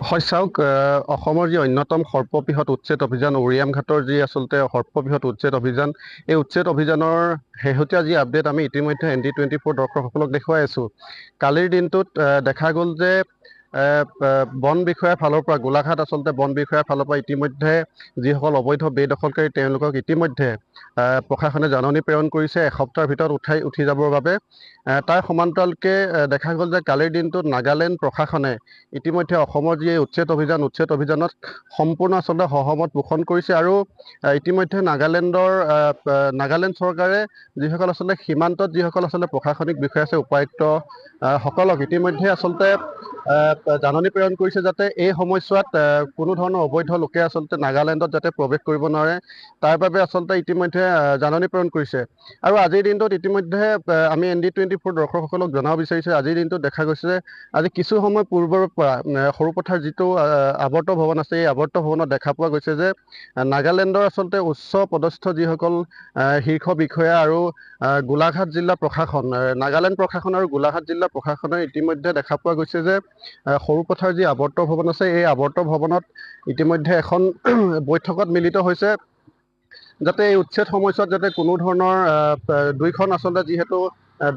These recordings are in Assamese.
হয় চাওক অসমৰ যি অন্যতম সৰ্ববৃহৎ উচ্ছেদ অভিযান উৰিয়াম ঘাটৰ যি আচলতে সৰ্ববৃহৎ উচ্ছেদ অভিযান এই উচ্ছেদ অভিযানৰ শেহতীয়া যি আপডেট আমি ইতিমধ্যে ND24 দৰ্শকসকলক দেখুৱাই আছোঁ। কালিৰ দিনটোত দেখা গ'ল যে বন বিষয়াৰ ফালৰ পৰা গোলাঘাট আচলতে বন বিষয়াৰ ফালৰ পৰা ইতিমধ্যে যিসকল অবৈধ বেদখলকাৰী তেওঁলোকক ইতিমধ্যে প্ৰশাসনে জাননী প্ৰেৰণ কৰিছে এসপ্তাহৰ ভিতৰত উঠি যাবৰ বাবে। তাৰ সমান্তৰালকে দেখা গ'ল যে কালিৰ দিনটোত নাগালেণ্ড প্ৰশাসনে ইতিমধ্যে অসমৰ যি উচ্ছেদ অভিযানত সম্পূৰ্ণ আচলতে সহমত পোষণ কৰিছে আৰু ইতিমধ্যে নাগালেণ্ড চৰকাৰে যিসকল আচলতে সীমান্তত যিসকল আচলতে প্ৰশাসনিক বিষয়া আছে উপায়ুক্ত সকলক ইতিমধ্যে আচলতে জাননী প্ৰেৰণ কৰিছে যাতে এই সময়ছোৱাত কোনো ধৰণৰ অবৈধ লোকে আচলতে নাগালেণ্ডত যাতে প্ৰৱেশ কৰিব নোৱাৰে তাৰ বাবে আচলতে ইতিমধ্যে জাননী প্ৰেৰণ কৰিছে। আৰু আজিৰ দিনটোত ইতিমধ্যে আমি ND24 দৰ্শকসকলক জনাব বিচাৰিছোঁ আজিৰ দিনটোত দেখা গৈছে যে আজি কিছু সময় পূৰ্বৰ পৰা সৰুপথাৰ যিটো আৱৰ্ত ভৱন আছে এই আৱৰ্ত ভৱনত দেখা পোৱা গৈছে যে নাগালেণ্ডৰ আচলতে উচ্চ পদস্থ যিসকল শীৰ্ষ বিষয়া আৰু গোলাঘাট জিলা প্ৰশাসন নাগালেণ্ড প্ৰশাসন আৰু গোলাঘাট জিলা প্ৰশাসনে ইতিমধ্যে দেখা পোৱা গৈছে যে সৰুপথাৰ যি আৱৰ্ত ভৱন আছে এই আৱৰ্ত ভৱনত ইতিমধ্যে এখন বৈঠকত মিলিত হৈছে যাতে এই উচ্ছেদ সময়ছোৱাত যাতে কোনো ধৰণৰ দুইখন আচলতে যিহেতু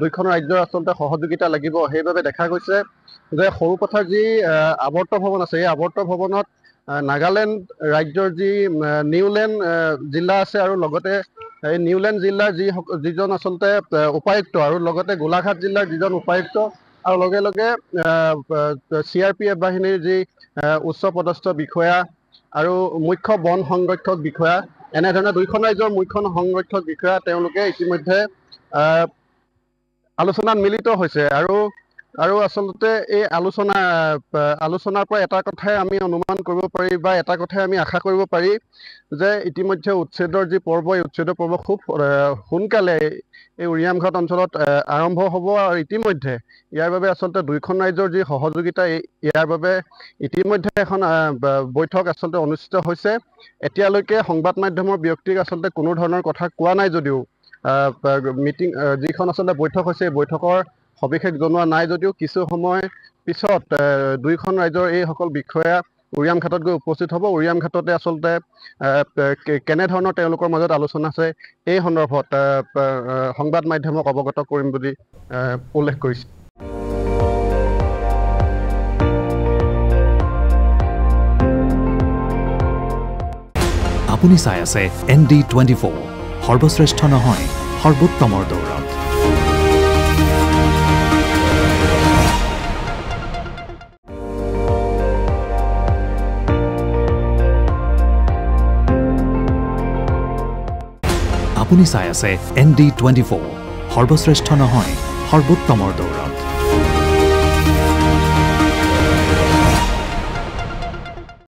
দুইখন ৰাজ্যৰ আচলতে সহযোগিতা লাগিব সেইবাবে দেখা গৈছে যে সৰুপথাৰ যি আৱৰ্ত ভৱন আছে এই আৱৰ্ত ভৱনত নাগালেণ্ড ৰাজ্যৰ যি নিউলেণ্ড জিলা আছে আৰু লগতে এই নিউলেণ্ড জিলাৰ যিজন আচলতে উপায়ুক্ত আৰু লগতে গোলাঘাট জিলাৰ যিজন উপায়ুক্ত আৰু লগে লগে CRPF বাহিনীৰ যি উচ্চ পদস্থ বিষয়া আৰু মুখ্য বন সংৰক্ষক বিষয়া এনেধৰণে দুইখন ৰাজ্যৰ মুখ্য সংৰক্ষক বিষয়া তেওঁলোকে ইতিমধ্যে আলোচনাত মিলিত হৈছে আৰু আচলতে এই আলোচনাৰ পৰা এটা কথাই আমি অনুমান কৰিব পাৰি বা এটা কথাই আমি আশা কৰিব পাৰি যে ইতিমধ্যে উচ্ছেদৰ যি পৰ্ব এই উচ্ছেদৰ পৰ্ব খুব সোনকালে এই উৰিয়ামঘাট অঞ্চলত আৰম্ভ হ'ব আৰু ইতিমধ্যে ইয়াৰ বাবে আচলতে দুইখন ৰাজ্যৰ যি সহযোগিতা ইয়াৰ বাবে ইতিমধ্যে এখন বৈঠক আচলতে অনুষ্ঠিত হৈছে। এতিয়ালৈকে সংবাদ মাধ্যমৰ ব্যক্তিক আচলতে কোনো ধৰণৰ কথা কোৱা নাই যদিও মিটিং যিখন আচলতে বৈঠক হৈছে এই বৈঠকৰ সবিশেষ জনোৱা নাই যদিও কিছু সময় পিছত দুইখন ৰাজ্যৰ এইসকল বিষয়া উৰিয়াম ঘাটত গৈ উপস্থিত হ'ব। উৰিয়াম ঘাটতে আচলতে কেনেধৰণৰ তেওঁলোকৰ মাজত আলোচনা আছে এই সন্দৰ্ভত সংবাদ মাধ্যমক অৱগত কৰিম বুলি উল্লেখ কৰিছে। আপুনি চাই আছে ND24 সৰ্বশ্ৰেষ্ঠ নহয় সৰ্বোত্তমৰ দৌৰত। আপুনি চাই আছে ND24 সৰ্বশ্ৰেষ্ঠ নহয় সৰ্বোত্তমৰ দৌৰত।